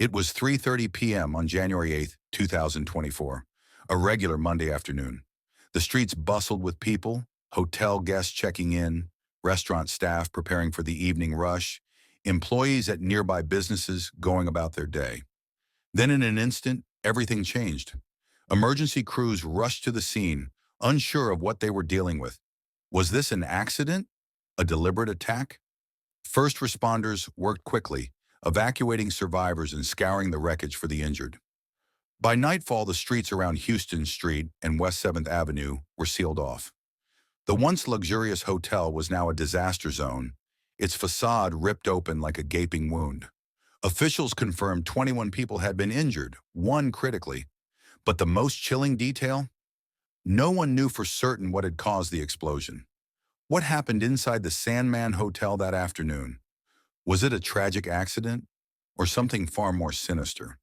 It was 3:30 p.m. on January 8th, 2024, a regular Monday afternoon. The streets bustled with people, hotel guests checking in, restaurant staff preparing for the evening rush, employees at nearby businesses going about their day. Then in an instant, everything changed. Emergency crews rushed to the scene, unsure of what they were dealing with. Was this an accident? A deliberate attack? First responders worked quickly, evacuating survivors and scouring the wreckage for the injured. By nightfall, the streets around Houston Street and West 7th Avenue were sealed off. The once luxurious hotel was now a disaster zone, its facade ripped open like a gaping wound. Officials confirmed 21 people had been injured, one critically. But the most chilling detail? No one knew for certain what had caused the explosion. What happened inside the Sandman Hotel that afternoon? Was it a tragic accident or something far more sinister?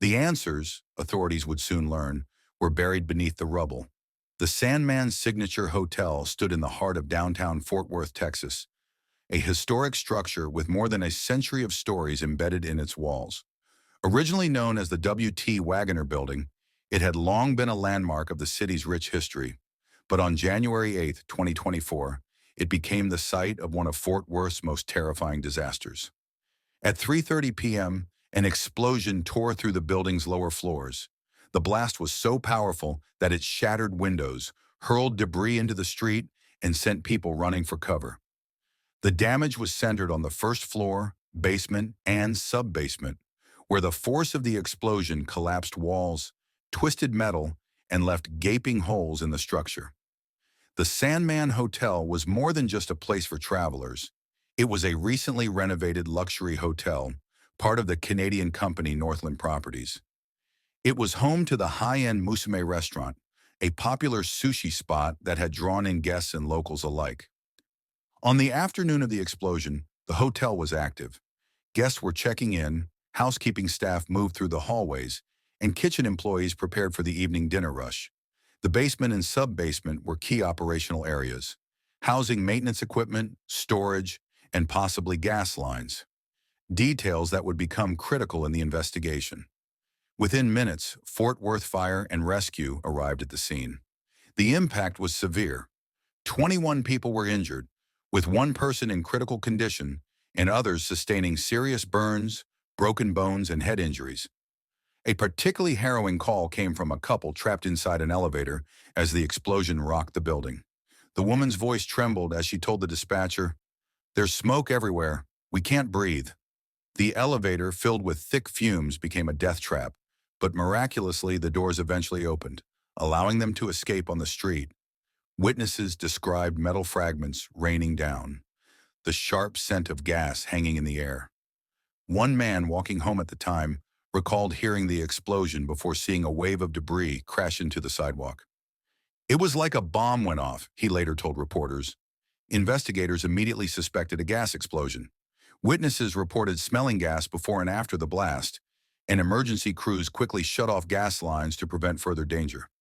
The answers, authorities would soon learn, were buried beneath the rubble. The Sandman Signature Hotel stood in the heart of downtown Fort Worth, Texas, a historic structure with more than a century of stories embedded in its walls. Originally known as the W.T. Wagoner Building, it had long been a landmark of the city's rich history. But on January 8th, 2024, it became the site of one of Fort Worth's most terrifying disasters. At 3:30 p.m., an explosion tore through the building's lower floors. The blast was so powerful that it shattered windows, hurled debris into the street, and sent people running for cover. The damage was centered on the first floor, basement, and sub-basement, where the force of the explosion collapsed walls, twisted metal, and left gaping holes in the structure. The Sandman Hotel was more than just a place for travelers. It was a recently renovated luxury hotel, part of the Canadian company Northland Properties. It was home to the high-end Musume restaurant, a popular sushi spot that had drawn in guests and locals alike. On the afternoon of the explosion, the hotel was active. Guests were checking in, housekeeping staff moved through the hallways, and kitchen employees prepared for the evening dinner rush. The basement and sub-basement were key operational areas, housing maintenance equipment, storage, and possibly gas lines. Details that would become critical in the investigation. Within minutes, Fort Worth Fire and Rescue arrived at the scene. The impact was severe. 21 people were injured, with one person in critical condition and others sustaining serious burns, broken bones, and head injuries. A particularly harrowing call came from a couple trapped inside an elevator as the explosion rocked the building. The woman's voice trembled as she told the dispatcher, "There's smoke everywhere. We can't breathe." The elevator, filled with thick fumes, became a death trap, but miraculously the doors eventually opened, allowing them to escape on the street. Witnesses described metal fragments raining down, the sharp scent of gas hanging in the air. One man walking home at the time recalled hearing the explosion before seeing a wave of debris crash into the sidewalk. "It was like a bomb went off," he later told reporters. Investigators immediately suspected a gas explosion. Witnesses reported smelling gas before and after the blast, and emergency crews quickly shut off gas lines to prevent further danger.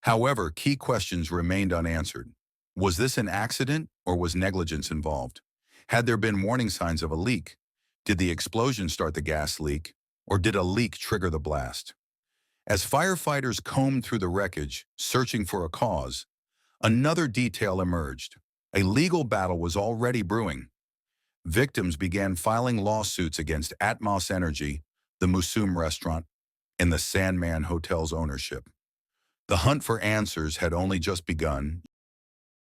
However, key questions remained unanswered. Was this an accident or was negligence involved? Had there been warning signs of a leak? Did the explosion start the gas leak, or did a leak trigger the blast? As firefighters combed through the wreckage, searching for a cause, another detail emerged. A legal battle was already brewing. Victims began filing lawsuits against Atmos Energy, the Musume restaurant, and the Sandman Hotel's ownership. The hunt for answers had only just begun.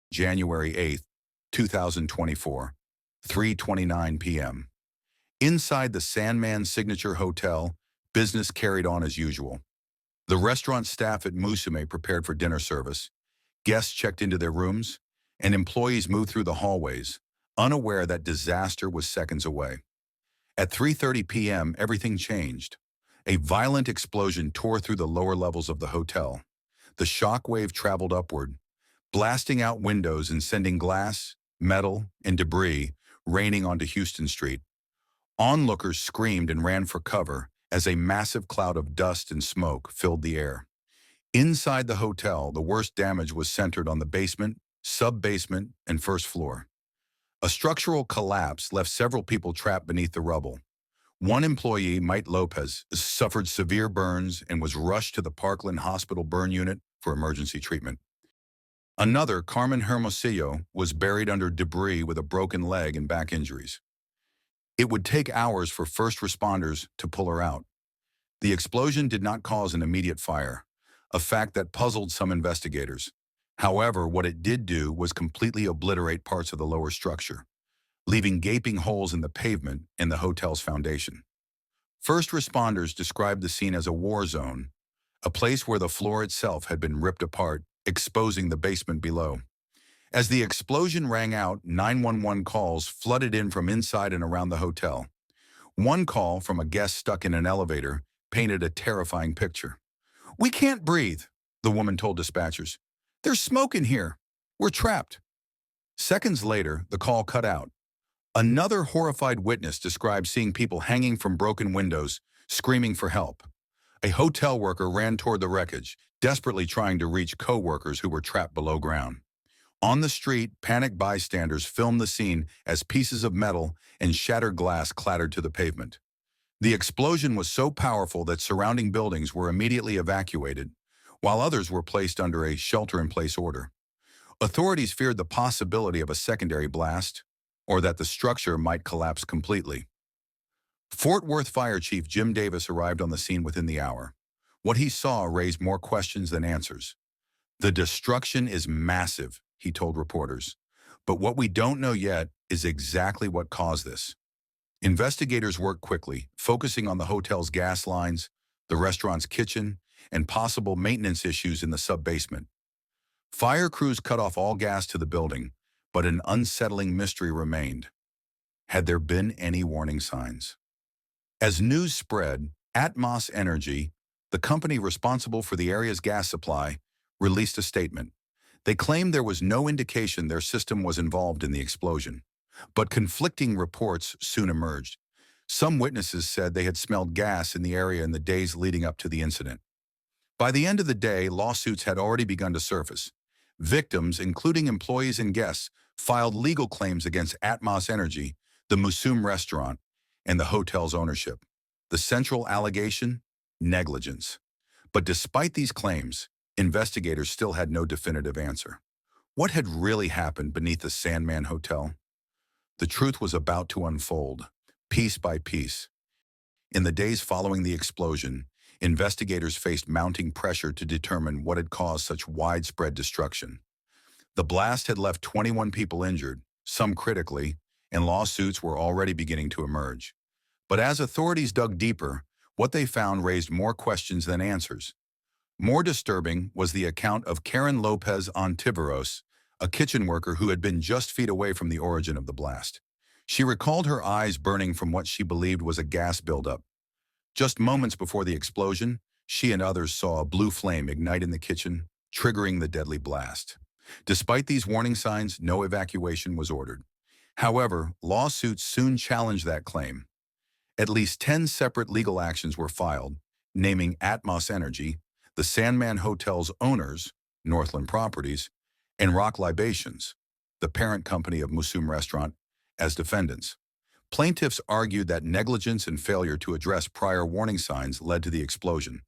January 8th, 2024, 3:29 p.m. Inside the Sandman Signature Hotel, business carried on as usual. The restaurant staff at Musume prepared for dinner service, guests checked into their rooms, and employees moved through the hallways, unaware that disaster was seconds away. At 3:30 p.m., everything changed. A violent explosion tore through the lower levels of the hotel. The shock wave traveled upward, blasting out windows and sending glass, metal, and debris raining onto Houston Street. Onlookers screamed and ran for cover as a massive cloud of dust and smoke filled the air. Inside the hotel, the worst damage was centered on the basement, sub-basement, and first floor. A structural collapse left several people trapped beneath the rubble. One employee, Mike Lopez, suffered severe burns and was rushed to the Parkland Hospital burn unit for emergency treatment. Another, Carmen Hermosillo, was buried under debris with a broken leg and back injuries. It would take hours for first responders to pull her out. The explosion did not cause an immediate fire, a fact that puzzled some investigators. However, what it did do was completely obliterate parts of the lower structure, leaving gaping holes in the pavement and the hotel's foundation. First responders described the scene as a war zone, a place where the floor itself had been ripped apart, exposing the basement below. As the explosion rang out, 911 calls flooded in from inside and around the hotel. One call from a guest stuck in an elevator painted a terrifying picture. "We can't breathe," the woman told dispatchers. "There's smoke in here. We're trapped." Seconds later, the call cut out. Another horrified witness described seeing people hanging from broken windows, screaming for help. A hotel worker ran toward the wreckage, desperately trying to reach co-workers who were trapped below ground. On the street, panicked bystanders filmed the scene as pieces of metal and shattered glass clattered to the pavement. The explosion was so powerful that surrounding buildings were immediately evacuated, while others were placed under a shelter-in-place order. Authorities feared the possibility of a secondary blast, or that the structure might collapse completely. Fort Worth Fire Chief Jim Davis arrived on the scene within the hour. What he saw raised more questions than answers. "The destruction is massive," he told reporters. "But what we don't know yet is exactly what caused this." Investigators worked quickly, focusing on the hotel's gas lines, the restaurant's kitchen, and possible maintenance issues in the sub-basement. Fire crews cut off all gas to the building, but an unsettling mystery remained. Had there been any warning signs? As news spread, Atmos Energy, the company responsible for the area's gas supply, released a statement. They claimed there was no indication their system was involved in the explosion. But conflicting reports soon emerged. Some witnesses said they had smelled gas in the area in the days leading up to the incident. By the end of the day, lawsuits had already begun to surface. Victims, including employees and guests, filed legal claims against Atmos Energy, the Musume restaurant, and the hotel's ownership. The central allegation? Negligence. But despite these claims, investigators still had no definitive answer. What had really happened beneath the Sandman Hotel? The truth was about to unfold, piece by piece. In the days following the explosion, investigators faced mounting pressure to determine what had caused such widespread destruction. The blast had left 21 people injured, some critically, and lawsuits were already beginning to emerge. But as authorities dug deeper, what they found raised more questions than answers. More disturbing was the account of Karen Lopez Ontiveros, a kitchen worker who had been just feet away from the origin of the blast. She recalled her eyes burning from what she believed was a gas buildup. Just moments before the explosion, she and others saw a blue flame ignite in the kitchen, triggering the deadly blast. Despite these warning signs, no evacuation was ordered. However, lawsuits soon challenged that claim. At least 10 separate legal actions were filed, naming Atmos Energy, the Sandman Hotel's owners, Northland Properties, and Rock Libations, the parent company of Musume Restaurant, as defendants. Plaintiffs argued that negligence and failure to address prior warning signs led to the explosion.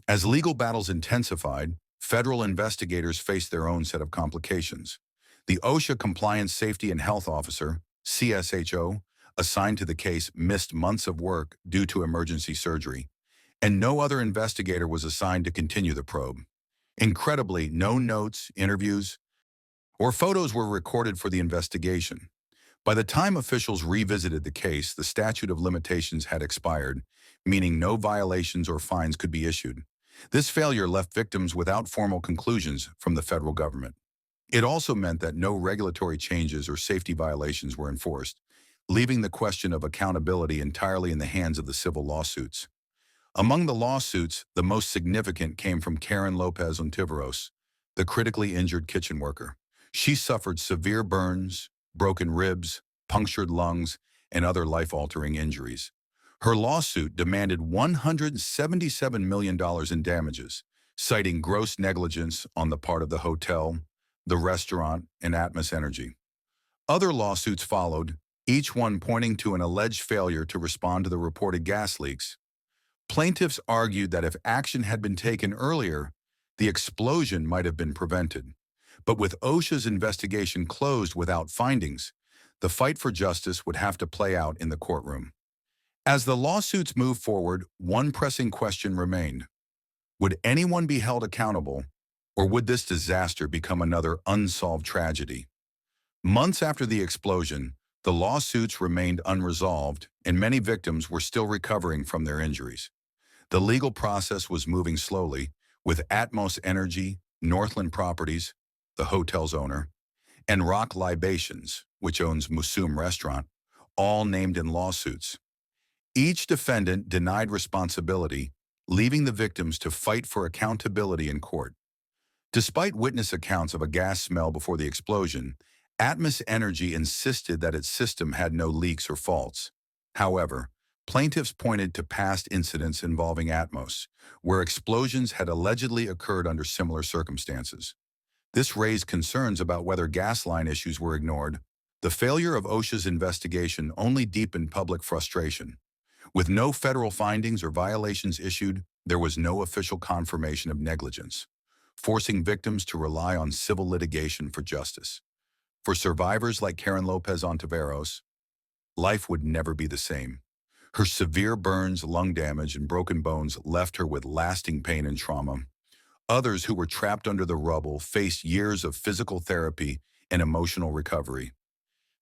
As legal battles intensified, federal investigators faced their own set of complications. The OSHA Compliance Safety and Health Officer, CSHO, assigned to the case missed months of work due to emergency surgery, and no other investigator was assigned to continue the probe. Incredibly, no notes, interviews, or photos were recorded for the investigation. By the time officials revisited the case, the statute of limitations had expired, meaning no violations or fines could be issued. This failure left victims without formal conclusions from the federal government. It also meant that no regulatory changes or safety violations were enforced, leaving the question of accountability entirely in the hands of the civil lawsuits. Among the lawsuits, the most significant came from Karen Lopez Ontiveros, the critically injured kitchen worker. She suffered severe burns, broken ribs, punctured lungs, and other life-altering injuries. Her lawsuit demanded $177 million in damages, citing gross negligence on the part of the hotel, the restaurant, and Atmos Energy. Other lawsuits followed, each one pointing to an alleged failure to respond to the reported gas leaks. Plaintiffs argued that if action had been taken earlier, the explosion might have been prevented. But with OSHA's investigation closed without findings, the fight for justice would have to play out in the courtroom. As the lawsuits moved forward, one pressing question remained. Would anyone be held accountable, or would this disaster become another unsolved tragedy? Months after the explosion, the lawsuits remained unresolved, and many victims were still recovering from their injuries. The legal process was moving slowly, with Atmos Energy, Northland Properties, the hotel's owner, and Rock Libations, which owns Musume Restaurant, all named in lawsuits. Each defendant denied responsibility, leaving the victims to fight for accountability in court. Despite witness accounts of a gas smell before the explosion, Atmos Energy insisted that its system had no leaks or faults. However, plaintiffs pointed to past incidents involving Atmos, where explosions had allegedly occurred under similar circumstances. This raised concerns about whether gas line issues were ignored. The failure of OSHA's investigation only deepened public frustration. With no federal findings or violations issued, there was no official confirmation of negligence, forcing victims to rely on civil litigation for justice. For survivors like Karen Lopez Ontiveros, life would never be the same. Her severe burns, lung damage, and broken bones left her with lasting pain and trauma. Others who were trapped under the rubble faced years of physical therapy and emotional recovery.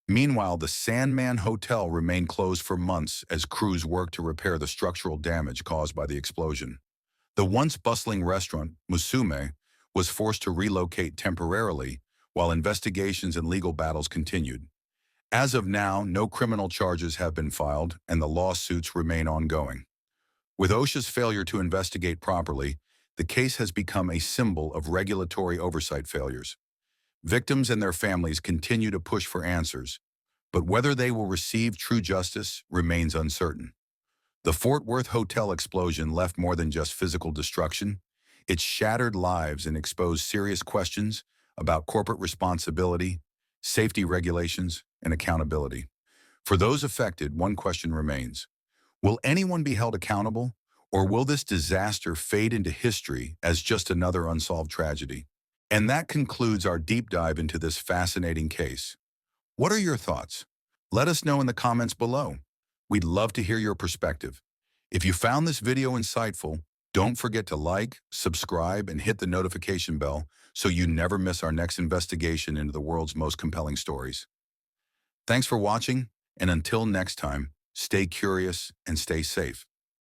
Meanwhile, the Sandman Hotel remained closed for months as crews worked to repair the structural damage caused by the explosion. The once bustling restaurant, Musume, was forced to relocate temporarily while investigations and legal battles continued. As of now, no criminal charges have been filed, and the lawsuits remain ongoing. With OSHA's failure to investigate properly, the case has become a symbol of regulatory oversight failures. Victims and their families continue to push for answers, but whether they will receive true justice remains uncertain. The Fort Worth hotel explosion left more than just physical destruction. It shattered lives and exposed serious questions about corporate responsibility, safety regulations, and accountability. For those affected, one question remains. Will anyone be held accountable, or will this disaster fade into history as just another unsolved tragedy? And that concludes our deep dive into this fascinating case. What are your thoughts? Let us know in the comments below. We'd love to hear your perspective. If you found this video insightful, don't forget to like, subscribe, and hit the notification bell so you never miss our next investigation into the world's most compelling stories. Thanks for watching, and until next time, stay curious and stay safe.